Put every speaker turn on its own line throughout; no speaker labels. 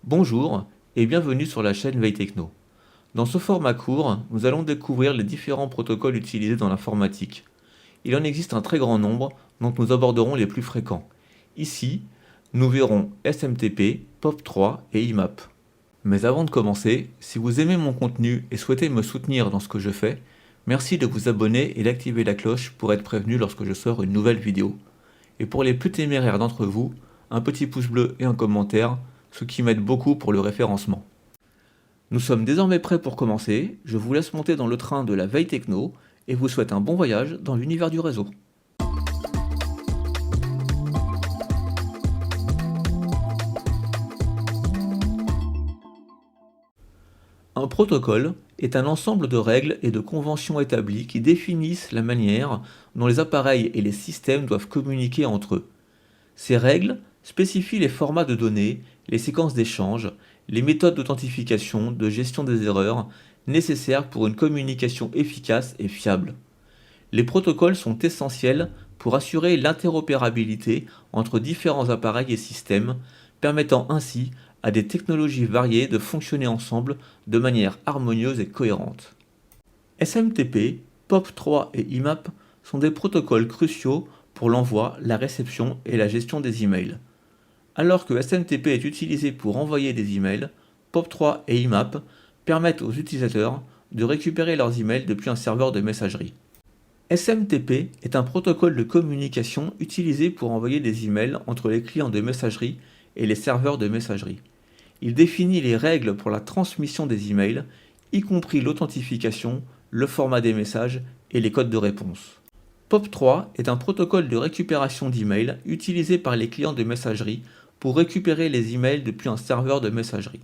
Bonjour et bienvenue sur la chaîne Veille Techno. Dans ce format court, nous allons découvrir les différents protocoles utilisés dans l'informatique. Il en existe un très grand nombre, dont nous aborderons les plus fréquents. Ici, nous verrons SMTP, POP3 et IMAP. Mais avant de commencer, si vous aimez mon contenu et souhaitez me soutenir dans ce que je fais, merci de vous abonner et d'activer la cloche pour être prévenu lorsque je sors une nouvelle vidéo. Et pour les plus téméraires d'entre vous, un petit pouce bleu et un commentaire, ce qui m'aide beaucoup pour le référencement. Nous sommes désormais prêts pour commencer, je vous laisse monter dans le train de la Veille Techno et vous souhaite un bon voyage dans l'univers du réseau. Un protocole est un ensemble de règles et de conventions établies qui définissent la manière dont les appareils et les systèmes doivent communiquer entre eux. Ces règles spécifient les formats de données, les séquences d'échange, les méthodes d'authentification, de gestion des erreurs nécessaires pour une communication efficace et fiable. Les protocoles sont essentiels pour assurer l'interopérabilité entre différents appareils et systèmes, permettant ainsi à des technologies variées de fonctionner ensemble de manière harmonieuse et cohérente. SMTP, POP3 et IMAP sont des protocoles cruciaux pour l'envoi, la réception et la gestion des emails. Alors que SMTP est utilisé pour envoyer des emails, POP3 et IMAP permettent aux utilisateurs de récupérer leurs emails depuis un serveur de messagerie. SMTP est un protocole de communication utilisé pour envoyer des emails entre les clients de messagerie et les serveurs de messagerie. Il définit les règles pour la transmission des emails, y compris l'authentification, le format des messages et les codes de réponse. POP3 est un protocole de récupération d'emails utilisé par les clients de messagerie pour récupérer les emails depuis un serveur de messagerie.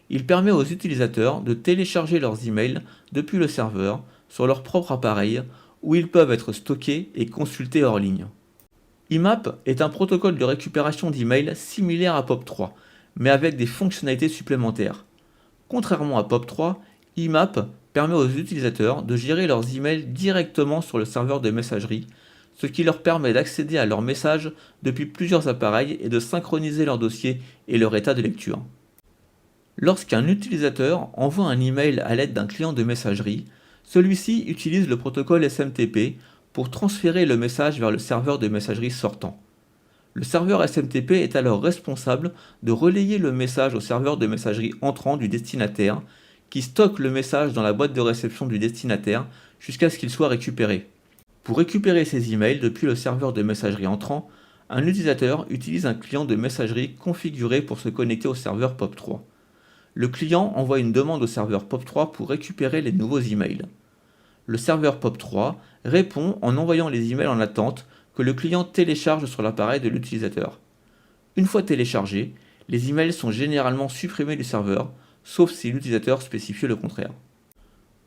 Il permet aux utilisateurs de télécharger leurs emails depuis le serveur sur leur propre appareil où ils peuvent être stockés et consultés hors ligne. IMAP est un protocole de récupération d'emails similaire à POP3, mais avec des fonctionnalités supplémentaires. Contrairement à POP3, IMAP permet aux utilisateurs de gérer leurs emails directement sur le serveur de messagerie, ce qui leur permet d'accéder à leurs messages depuis plusieurs appareils et de synchroniser leurs dossiers et leur état de lecture. Lorsqu'un utilisateur envoie un email à l'aide d'un client de messagerie, celui-ci utilise le protocole SMTP pour transférer le message vers le serveur de messagerie sortant. Le serveur SMTP est alors responsable de relayer le message au serveur de messagerie entrant du destinataire, qui stocke le message dans la boîte de réception du destinataire jusqu'à ce qu'il soit récupéré. Pour récupérer ces emails depuis le serveur de messagerie entrant, un utilisateur utilise un client de messagerie configuré pour se connecter au serveur POP3. Le client envoie une demande au serveur POP3 pour récupérer les nouveaux emails. Le serveur POP3 répond en envoyant les emails en attente que le client télécharge sur l'appareil de l'utilisateur. Une fois téléchargés, les emails sont généralement supprimés du serveur, sauf si l'utilisateur spécifie le contraire.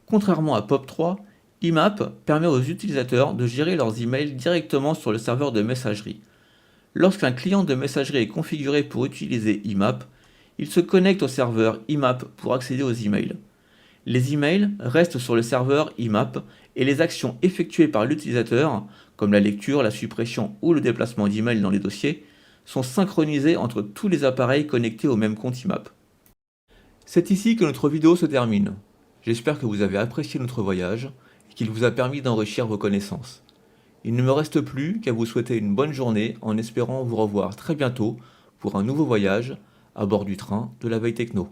Contrairement à POP3, IMAP permet aux utilisateurs de gérer leurs emails directement sur le serveur de messagerie. Lorsqu'un client de messagerie est configuré pour utiliser IMAP, il se connecte au serveur IMAP pour accéder aux emails. Les emails restent sur le serveur IMAP et les actions effectuées par l'utilisateur, comme la lecture, la suppression ou le déplacement d'emails dans les dossiers, sont synchronisées entre tous les appareils connectés au même compte IMAP. C'est ici que notre vidéo se termine. J'espère que vous avez apprécié notre voyage et qu'il vous a permis d'enrichir vos connaissances. Il ne me reste plus qu'à vous souhaiter une bonne journée en espérant vous revoir très bientôt pour un nouveau voyage à bord du train de la Veille Techno.